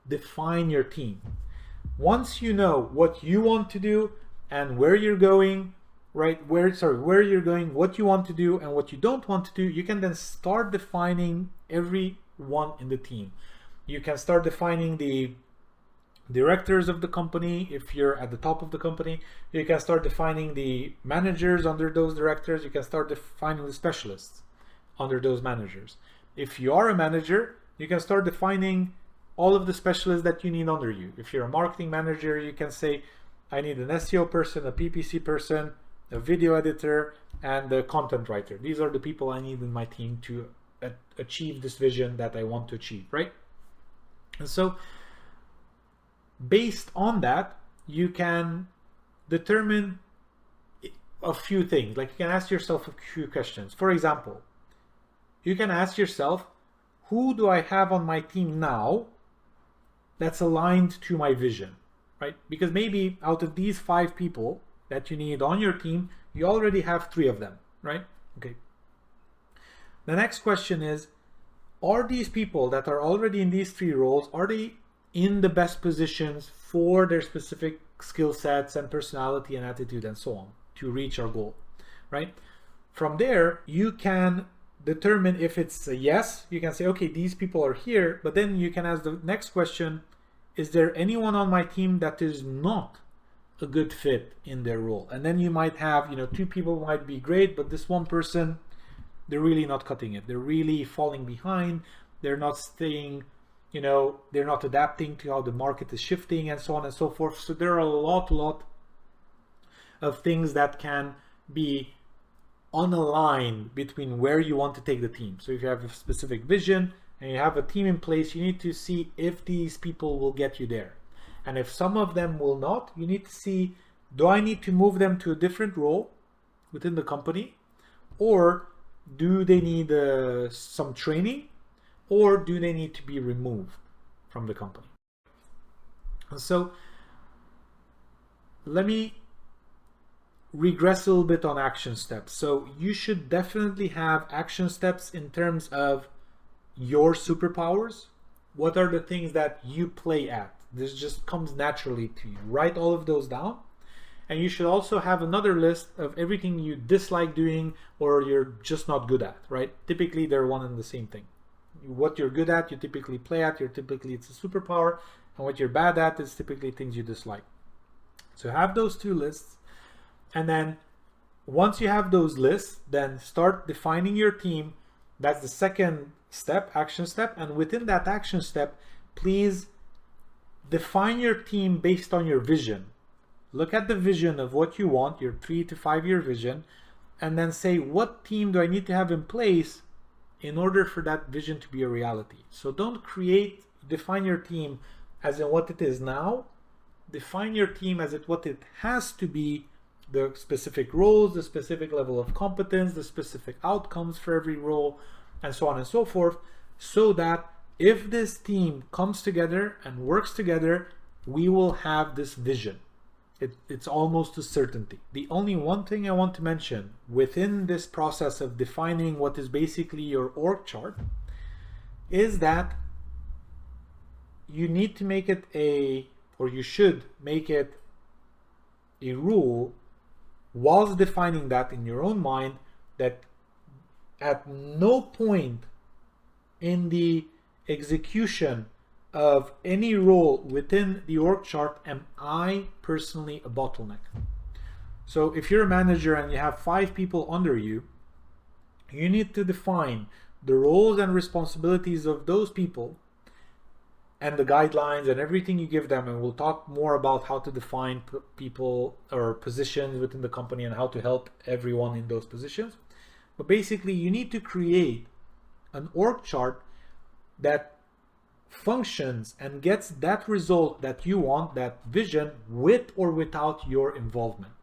define your team. Once you know what you want to do and where you're going, right? Where you're going, what you want to do and what you don't want to do, you can then start defining everyone in the team. You can start defining the directors of the company if you're at the top of the company. You can start defining the managers under those directors. You can start defining the specialists under those managers. If you are a manager, you can start defining all of the specialists that you need under you. If you're a marketing manager, you can say, I need an SEO person, a PPC person, a video editor, and a content writer. These are the people I need in my team to achieve this vision that I want to achieve, right? And so based on that, you can determine a few things. Like, you can ask yourself a few questions. For example, you can ask yourself, who do I have on my team now that's aligned to my vision, right? Because maybe out of these 5 people that you need on your team, you already have 3 of them, right? Okay. The next question is, are these people that are already in these 3 roles, are they in the best positions for their specific skill sets and personality and attitude and so on to reach our goal, right? From there, you can determine if it's a yes. You can say, okay, these people are here, but then you can ask the next question, is there anyone on my team that is not a good fit in their role? And then you might have, 2 people might be great, but this one person, they're really not cutting it. They're really falling behind. They're not staying, they're not adapting to how the market is shifting and so on and so forth. So there are a lot of things that can be unaligned between where you want to take the team. So if you have a specific vision and you have a team in place, you need to see if these people will get you there. And if some of them will not, you need to see, do I need to move them to a different role within the company? Or do they need some training? Or do they need to be removed from the company? And so let me regress a little bit on action steps. So you should definitely have action steps in terms of your superpowers. What are the things that you play at? This just comes naturally to you. Write all of those down. And you should also have another list of everything you dislike doing or you're just not good at, right? Typically, they're one and the same thing. What you're good at, you typically play at, it's a superpower, and what you're bad at is typically things you dislike. So have those 2 lists, and then once you have those lists, then start defining your team. That's the second step, action step, and within that action step, please define your team based on your vision. Look at the vision of what you want, your 3 to 5 year vision, and then say, what team do I need to have in place in order for that vision to be a reality? So don't define your team as in what it is now. Define your team as what it has to be, the specific roles, the specific level of competence, the specific outcomes for every role, and so on and so forth, so that if this team comes together and works together, we will have this vision. It's almost a certainty. The only one thing I want to mention within this process of defining what is basically your org chart is that you need to make it you should make it a rule whilst defining that in your own mind, that at no point in the execution of any role within the org chart am I personally a bottleneck. So if you're a manager and you have 5 people under you, you need to define the roles and responsibilities of those people and the guidelines and everything you give them. And we'll talk more about how to define people or positions within the company and how to help everyone in those positions. But basically, you need to create an org chart that functions and gets that result that you want, that vision, with or without your involvement.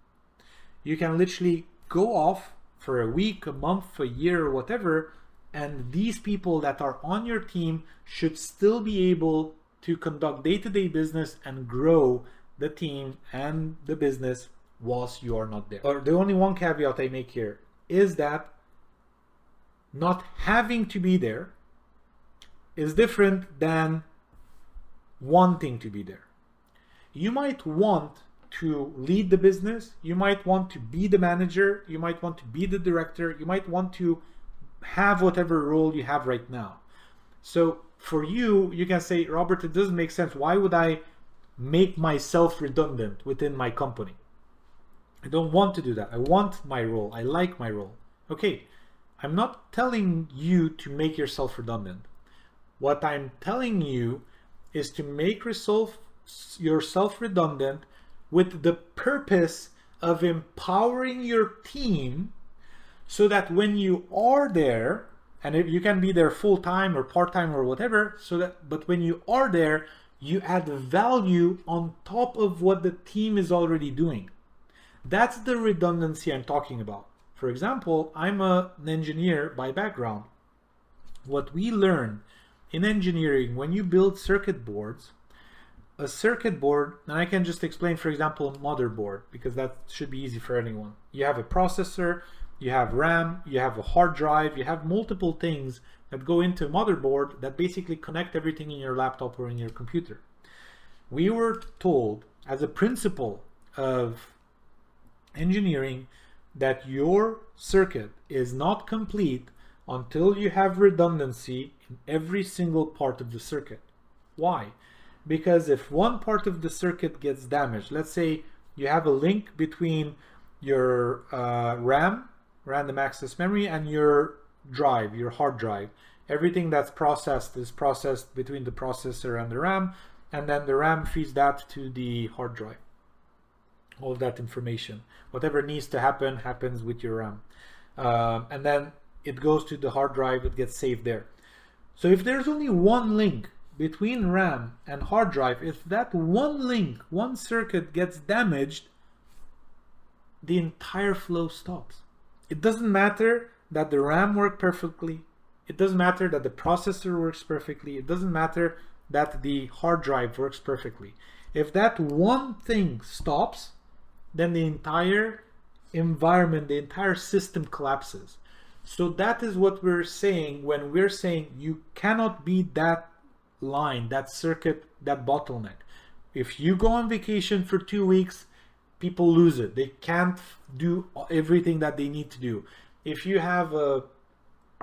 You can literally go off for a week, a month, a year, or whatever, and these people that are on your team should still be able to conduct day-to-day business and grow the team and the business whilst you are not there. Or the only one caveat I make here is that not having to be there is different than wanting to be there. You might want to lead the business, you might want to be the manager, you might want to be the director, you might want to have whatever role you have right now. So for you, you can say, Robert, it doesn't make sense. Why would I make myself redundant within my company? I don't want to do that. I want my role. I like my role. Okay, I'm not telling you to make yourself redundant. What I'm telling you is to make yourself redundant with the purpose of empowering your team so that when you are there, and if you can be there full-time or part-time or whatever, but when you are there, you add value on top of what the team is already doing. That's the redundancy I'm talking about. For example, I'm an engineer by background. What we learn in engineering, when you build circuit boards, a circuit board, and I can just explain, for example, a motherboard, because that should be easy for anyone. You have a processor, you have RAM, you have a hard drive, you have multiple things that go into a motherboard that basically connect everything in your laptop or in your computer. We were told as a principle of engineering that your circuit is not complete until you have redundancy in every single part of the circuit. Why? Because if one part of the circuit gets damaged, let's say you have a link between your RAM, random access memory, and your drive, your hard drive. Everything that's processed is processed between the processor and the RAM, and then the RAM feeds that to the hard drive. All of that information, whatever needs to happen, happens with your RAM. And then it goes to the hard drive, it gets saved there. So if there's only one link between RAM and hard drive, if that one link, one circuit gets damaged, the entire flow stops. It doesn't matter that the RAM works perfectly. It doesn't matter that the processor works perfectly. It doesn't matter that the hard drive works perfectly. If that one thing stops, then the entire environment, the entire system collapses. So that is what we're saying when we're saying you cannot be that line, that circuit, that bottleneck. If you go on vacation for 2 weeks, people lose it. They can't do everything that they need to do. If you have a,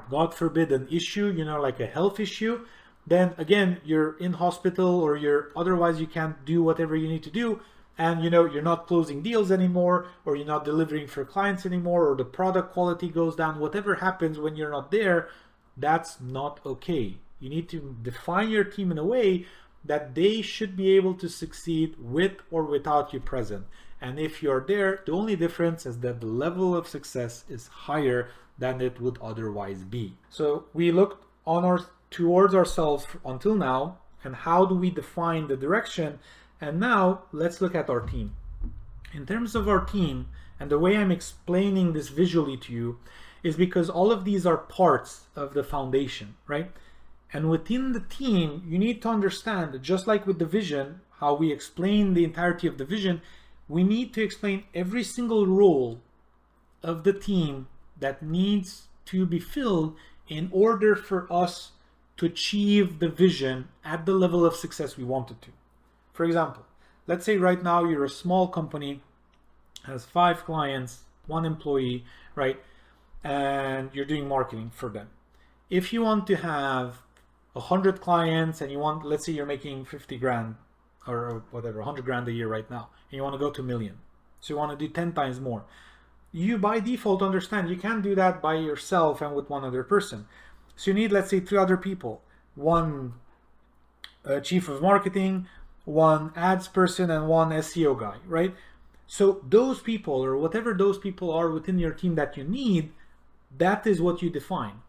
God forbid, an issue, you know, like a health issue, then again, you're in hospital or otherwise you can't do whatever you need to do. And you know, you're not closing deals anymore, or you're not delivering for clients anymore, or the product quality goes down. Whatever happens when you're not there, that's not okay. You need to define your team in a way that they should be able to succeed with or without you present. And if you're there, the only difference is that the level of success is higher than it would otherwise be. So we looked towards ourselves until now, and how do we define the direction? And now let's look at our team. In terms of our team, and the way I'm explaining this visually to you is because all of these are parts of the foundation, right? And within the team, you need to understand that just like with the vision, how we explain the entirety of the vision, we need to explain every single role of the team that needs to be filled in order for us to achieve the vision at the level of success we want it to. For example, let's say right now you're a small company, has 5 clients, 1 employee, right? And you're doing marketing for them. If you want to have 100 clients and you want, let's say you're making 50 grand or whatever, 100 grand a year right now, and you want to go to 1 million. So you want to do 10 times more. You by default understand you can't do that by yourself and with one other person. So you need, let's say, 3 other people, 1 chief of marketing, 1 ads person, and 1 SEO guy, right? So those people, or whatever those people are within your team that you need, that is what you define.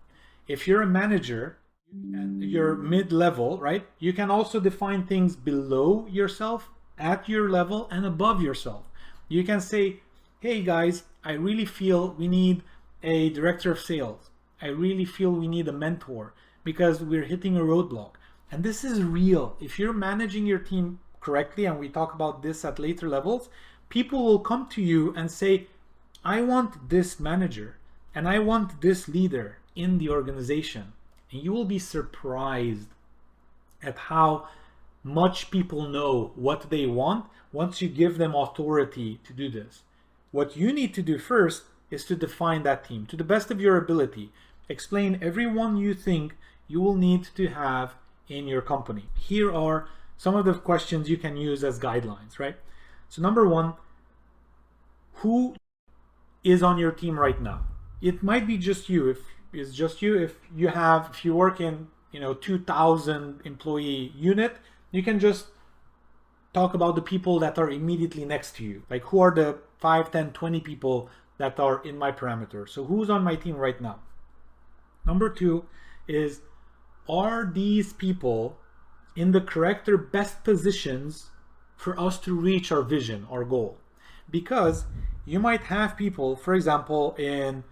If you're a manager and you're mid-level, right, you can also define things below yourself, at your level, and above yourself. You can say, hey guys, I really feel we need a director of sales. I really feel we need a mentor because we're hitting a roadblock. And this is real. If you're managing your team correctly, and we talk about this at later levels, people will come to you and say, I want this manager and I want this leader in the organization. And you will be surprised at how much people know what they want once you give them authority to do this. What you need to do first is to define that team to the best of your ability. Explain everyone you think you will need to have in your company. Here are some of the questions you can use as guidelines, right? So number one, who is on your team right now? It might be just you. If it's just you, if you work in 2,000 employee unit, you can just talk about the people that are immediately next to you. Like, who are the 5, 10, 20 people that are in my parameter? So who's on my team right now? Number two is, are these people in the correct or best positions for us to reach our vision, our goal? Because you might have people, for example, in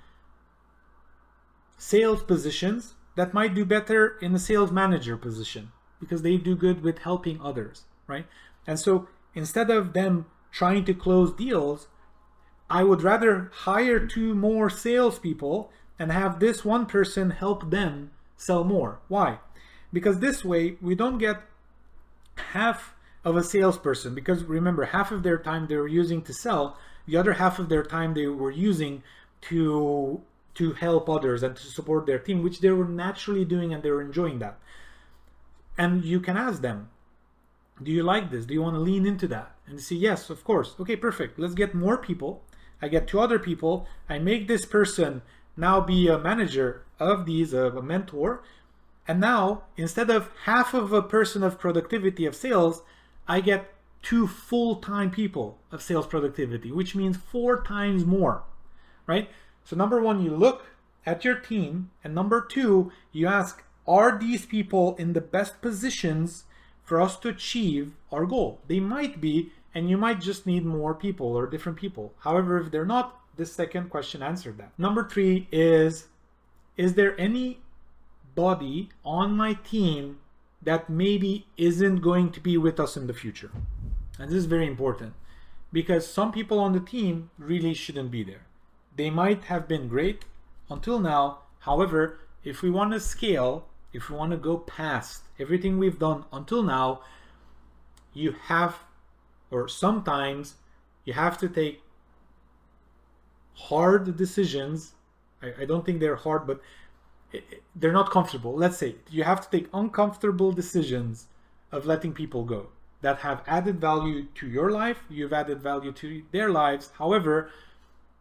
sales positions that might do better in a sales manager position because they do good with helping others, right? And so instead of them trying to close deals, I would rather hire 2 more salespeople and have this one person help them sell more. Why? Because this way we don't get half of a salesperson, because remember, half of their time they were using to sell, the other half of their time they were using to help others and to support their team, which they were naturally doing and they were enjoying that. And you can ask them, do you like this? Do you want to lean into that? And they say, yes, of course. Okay, perfect. Let's get more people. I get 2 other people. I make this person now be a manager of these, a mentor. And now, instead of half of a person of productivity of sales, I get 2 full-time people of sales productivity, which means 4 times more, right? So number one, you look at your team, and number two, you ask, are these people in the best positions for us to achieve our goal? They might be, and you might just need more people or different people. However, if they're not, this second question answered that. Number three is there anybody on my team that maybe isn't going to be with us in the future? And this is very important because some people on the team really shouldn't be there. They might have been great until now. However, if we want to scale, if we want to go past everything we've done until now, you have, or sometimes you have to take hard decisions. I don't think they're hard, but they're not comfortable. Let's say you have to take uncomfortable decisions of letting people go that have added value to your life. You've added value to their lives. However,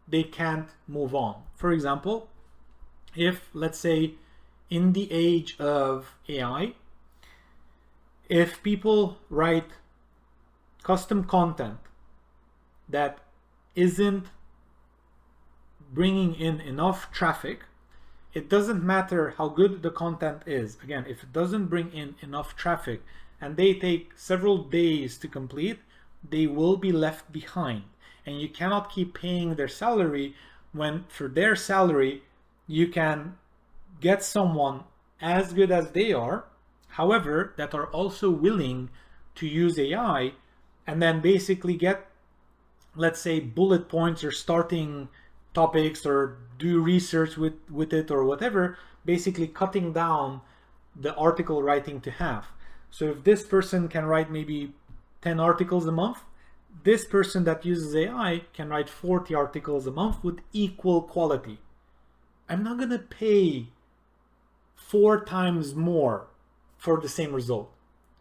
they can't move on. For example, if, let's say, in the age of AI, if people write custom content that isn't bringing in enough traffic, it doesn't matter how good the content is. Again, if it doesn't bring in enough traffic and they take several days to complete, they will be left behind. And you cannot keep paying their salary when for their salary you can get someone as good as they are, however, that are also willing to use AI and then basically get, let's say, bullet points or starting topics or do research with it or whatever, basically cutting down the article writing to half. So if this person can write maybe 10 articles a month, this person that uses AI can write 40 articles a month with equal quality. I'm not going to pay 4 times more for the same result,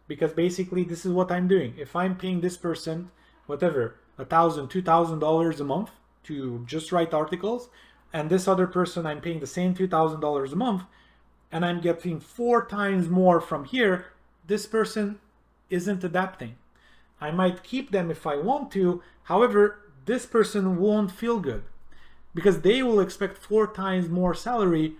because basically this is what I'm doing. If I'm paying this person, whatever, $1,000, $2,000 a month to just write articles, and this other person I'm paying the same $2,000 a month, and I'm getting 4 times more from here, this person isn't adapting. I might keep them if I want to, however, this person won't feel good because they will expect 4 times more salary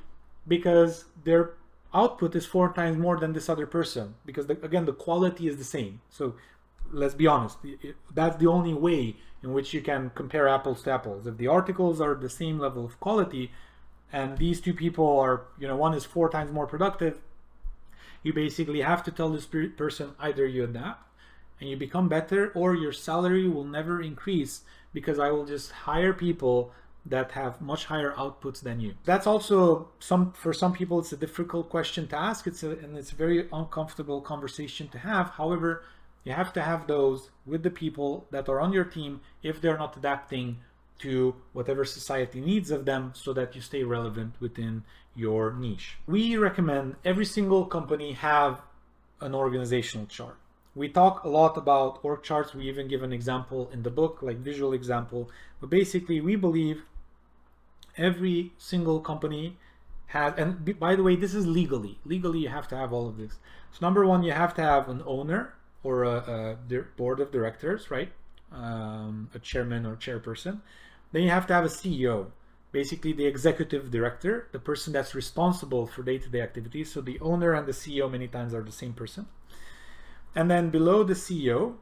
because their output is 4 times more than this other person, because again, the quality is the same. So let's be honest, that's the only way in which you can compare apples to apples. If the articles are the same level of quality and these 2 people are, one is 4 times more productive, you basically have to tell this person either you adapt and you become better, or your salary will never increase because I will just hire people that have much higher outputs than you. That's also for some people it's a difficult question to ask. And it's a very uncomfortable conversation to have. However, you have to have those with the people that are on your team if they're not adapting to whatever society needs of them, so that you stay relevant within your niche. We recommend every single company have an organizational chart. We talk a lot about org charts. We even give an example in the book, like visual example. But basically, we believe every single company has, and by the way, this is legally you have to have all of this. So number one, you have to have an owner or a board of directors, right? A chairman or chairperson. Then you have to have a CEO, basically the executive director, the person that's responsible for day-to-day activities. So the owner and the CEO many times are the same person. And then below the CEO,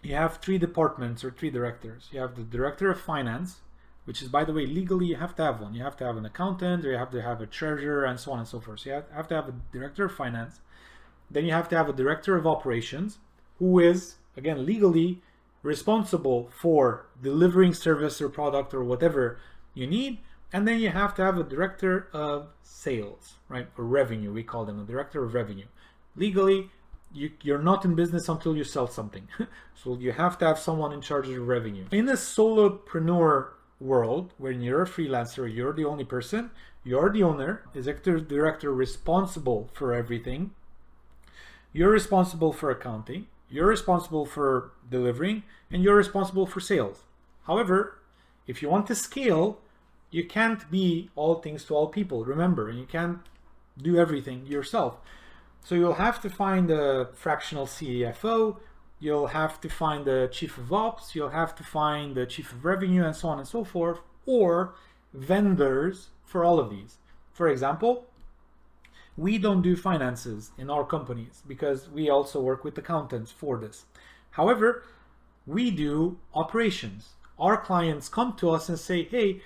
you have 3 departments or 3 directors. You have the director of finance, which is, by the way, legally you have to have one. You have to have an accountant, or you have to have a treasurer, and so on and so forth. So you have to have a director of finance. Then you have to have a director of operations, who is, again, legally responsible for delivering service or product or whatever you need. And then you have to have a director of sales, right? Or revenue, we call them a director of revenue. Legally, you're not in business until you sell something. So you have to have someone in charge of revenue. In a solopreneur world, when you're a freelancer, you're the only person, you're the owner, executive director responsible for everything. You're responsible for accounting, you're responsible for delivering, and you're responsible for sales. However, if you want to scale, you can't be all things to all people. Remember, you can't do everything yourself. So you'll have to find a fractional CFO, you'll have to find the chief of ops, you'll have to find the chief of revenue, and so on and so forth, or vendors for all of these. For example, we don't do finances in our companies because we also work with accountants for this. However, we do operations. Our clients come to us and say, hey,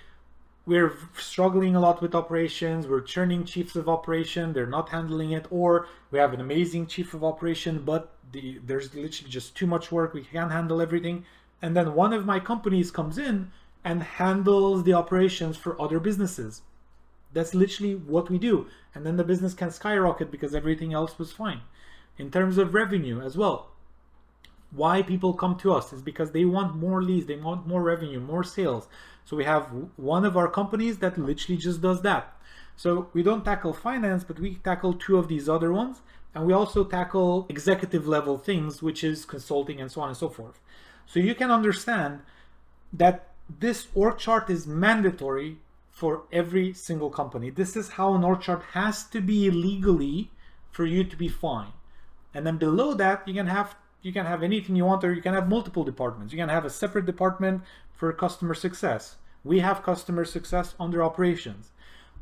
we're struggling a lot with operations, we're churning chiefs of operation, they're not handling it, or we have an amazing chief of operation, but there's literally just too much work, we can't handle everything. And then one of my companies comes in and handles the operations for other businesses. That's literally what we do. And then the business can skyrocket because everything else was fine. In terms of revenue as well, why people come to us is because they want more leads, they want more revenue, more sales. So we have one of our companies that literally just does that. So we don't tackle finance, but we tackle 2 of these other ones. And we also tackle executive level things, which is consulting and so on and so forth. So you can understand that this org chart is mandatory for every single company. This is how an org chart has to be legally for you to be fine. And then below that, you can have anything you want, or you can have multiple departments. You can have a separate department for customer success. We have customer success under operations.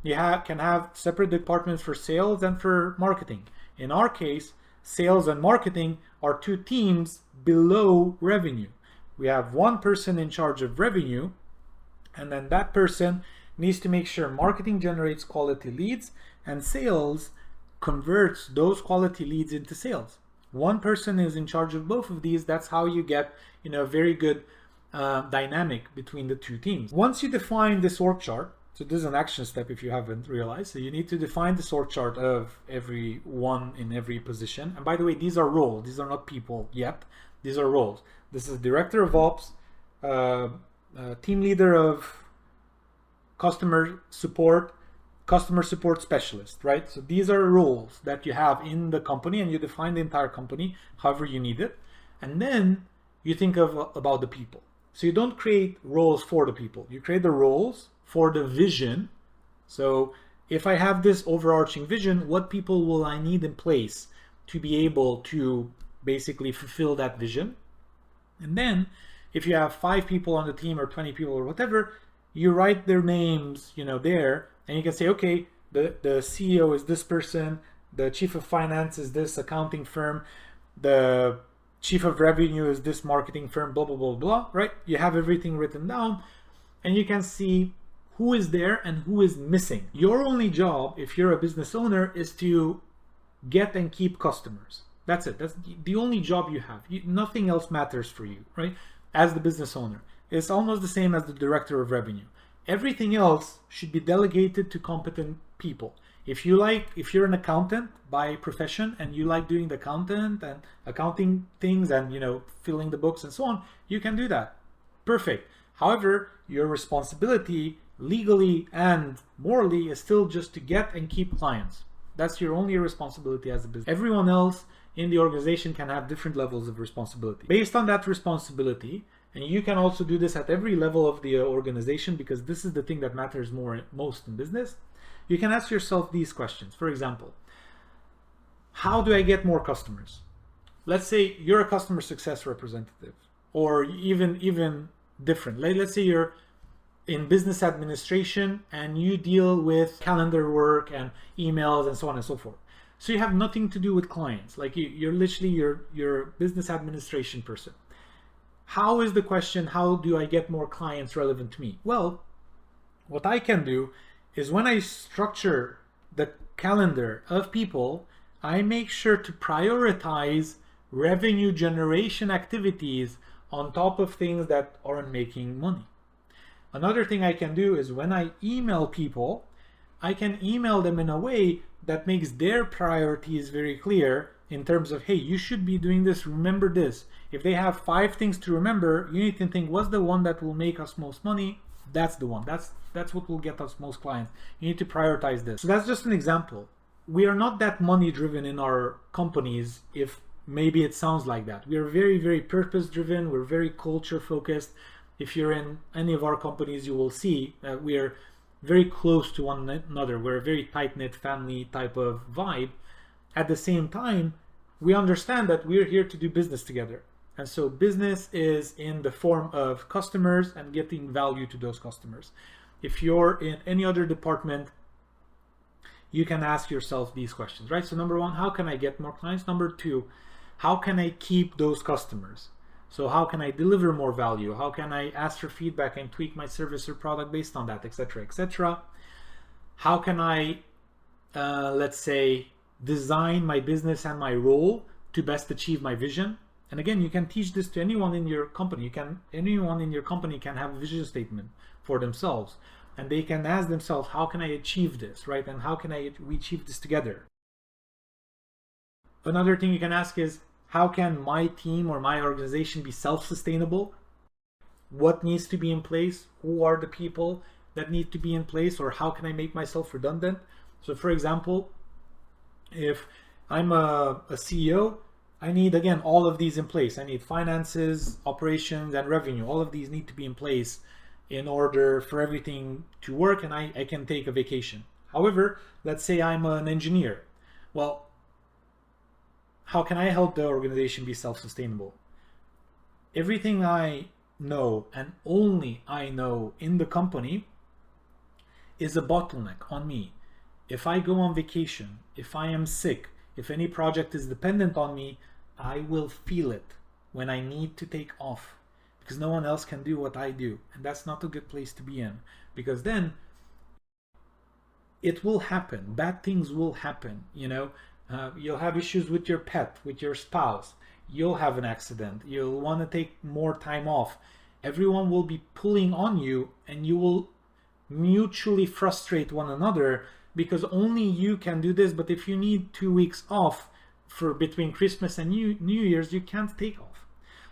You can have separate departments for sales and for marketing. In our case, sales and marketing are 2 teams below revenue. We have one person in charge of revenue, and then that person needs to make sure marketing generates quality leads and sales converts those quality leads into sales. One person is in charge of both of these. That's how you get, a very good dynamic between the 2 teams. Once you define this org chart, so this is an action step if you haven't realized, so you need to define this org chart of everyone in every position. And by the way, these are roles, these are not people yet, these are roles. This is director of ops, team leader of customer support specialist, right? So these are roles that you have in the company, and you define the entire company however you need it. And then you think about the people. So you don't create roles for the people, you create the roles for the vision. So if I have this overarching vision, what people will I need in place to be able to basically fulfill that vision? And then if you have 5 people on the team or 20 people or whatever, you write their names, there, and you can say, okay, the CEO is this person, the chief of finance is this accounting firm, the chief of revenue is this marketing firm, blah, blah, blah, blah, right? You have everything written down, and you can see who is there and who is missing. Your only job, if you're a business owner, is to get and keep customers. That's it. That's the only job you have. Nothing else matters for you, right? As the business owner. It's almost the same as the director of revenue. Everything else should be delegated to competent people. If you're an accountant by profession and you like doing the accountant and accounting things and, you know, filling the books and so on, you can do that. Perfect. However, your responsibility legally and morally is still just to get and keep clients. That's your only responsibility as a business. Everyone else in the organization can have different levels of responsibility. Based on that responsibility, and you can also do this at every level of the organization, because this is the thing that matters most in business, you can ask yourself these questions. For example, how do I get more customers? Let's say you're a customer success representative, or even different. Let's say you're in business administration and you deal with calendar work and emails and so on and so forth. So you have nothing to do with clients. Like you're literally your business administration person. How is the question, how do I get more clients, relevant to me? Well, what I can do is when I structure the calendar of people, I make sure to prioritize revenue generation activities on top of things that aren't making money. Another thing I can do is when I email people, I can email them in a way that makes their priorities very clear in terms of, hey, you should be doing this, remember this. If they have 5 things to remember, you need to think, what's the one that will make us most money? That's the one. That's what will get us most clients. You need to prioritize this. So that's just an example. We are not that money driven in our companies, if maybe it sounds like that. We are very, very purpose driven. We're very culture focused. If you're in any of our companies, you will see that we are very close to one another. We're a very tight-knit family type of vibe. At the same time, we understand that we're here to do business together. And so business is in the form of customers and getting value to those customers. If you're in any other department, you can ask yourself these questions, right? So number 1, how can I get more clients? Number 2, how can I keep those customers? So how can I deliver more value? How can I ask for feedback and tweak my service or product based on that, etc., etc.? How can I, let's say, design my business and my role to best achieve my vision? And again, you can teach this to anyone in your company. Anyone in your company can have a vision statement for themselves, and they can ask themselves, how can I achieve this, right? And how can we achieve this together? Another thing you can ask is, how can my team or my organization be self-sustainable? What needs to be in place? Who are the people that need to be in place? Or how can I make myself redundant? So for example, if I'm a CEO, I need, again, all of these in place. I need finances, operations, and revenue. All of these need to be in place in order for everything to work, and I can take a vacation. However, let's say I'm an engineer. Well, how can I help the organization be self-sustainable? Everything I know, and only I know in the company, is a bottleneck on me. If I go on vacation, if I am sick, if any project is dependent on me, I will feel it when I need to take off, because no one else can do what I do. And that's not a good place to be in, because then it will happen. Bad things will happen, you know. You'll have issues with your pet, with your spouse. You'll have an accident. You'll want to take more time off. Everyone will be pulling on you, and you will mutually frustrate one another, because only you can do this. But if you need 2 weeks off for between Christmas and New Year's, you can't take off.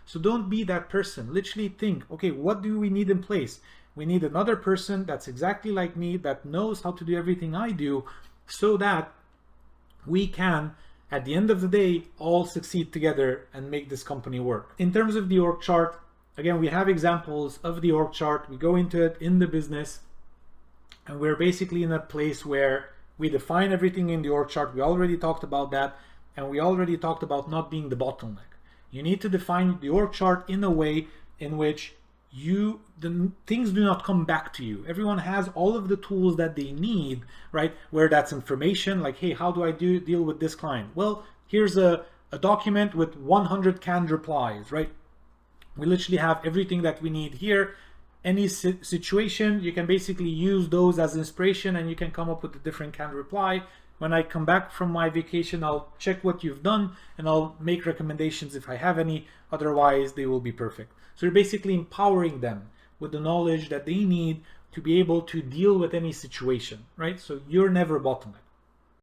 So don't be that person. Literally think, okay, what do we need in place? We need another person that's exactly like me, that knows how to do everything I do, so that we can, at the end of the day, all succeed together and make this company work. In terms of the org chart, again, we have examples of the org chart. We go into it in the business, and we're basically in a place where we define everything in the org chart. We already talked about that, and we already talked about not being the bottleneck. You need to define the org chart in a way in which the things do not come back to you. Everyone has all of the tools that they need, right? Where that's information, like, hey, how do I deal with this client? Well, here's a document with 100 canned replies, right? We literally have everything that we need here. Any situation, you can basically use those as inspiration, and you can come up with a different canned reply. When I come back from my vacation, I'll check what you've done, and I'll make recommendations if I have any. Otherwise, they will be perfect. So you're basically empowering them with the knowledge that they need to be able to deal with any situation, right? So you're never bottlenecked.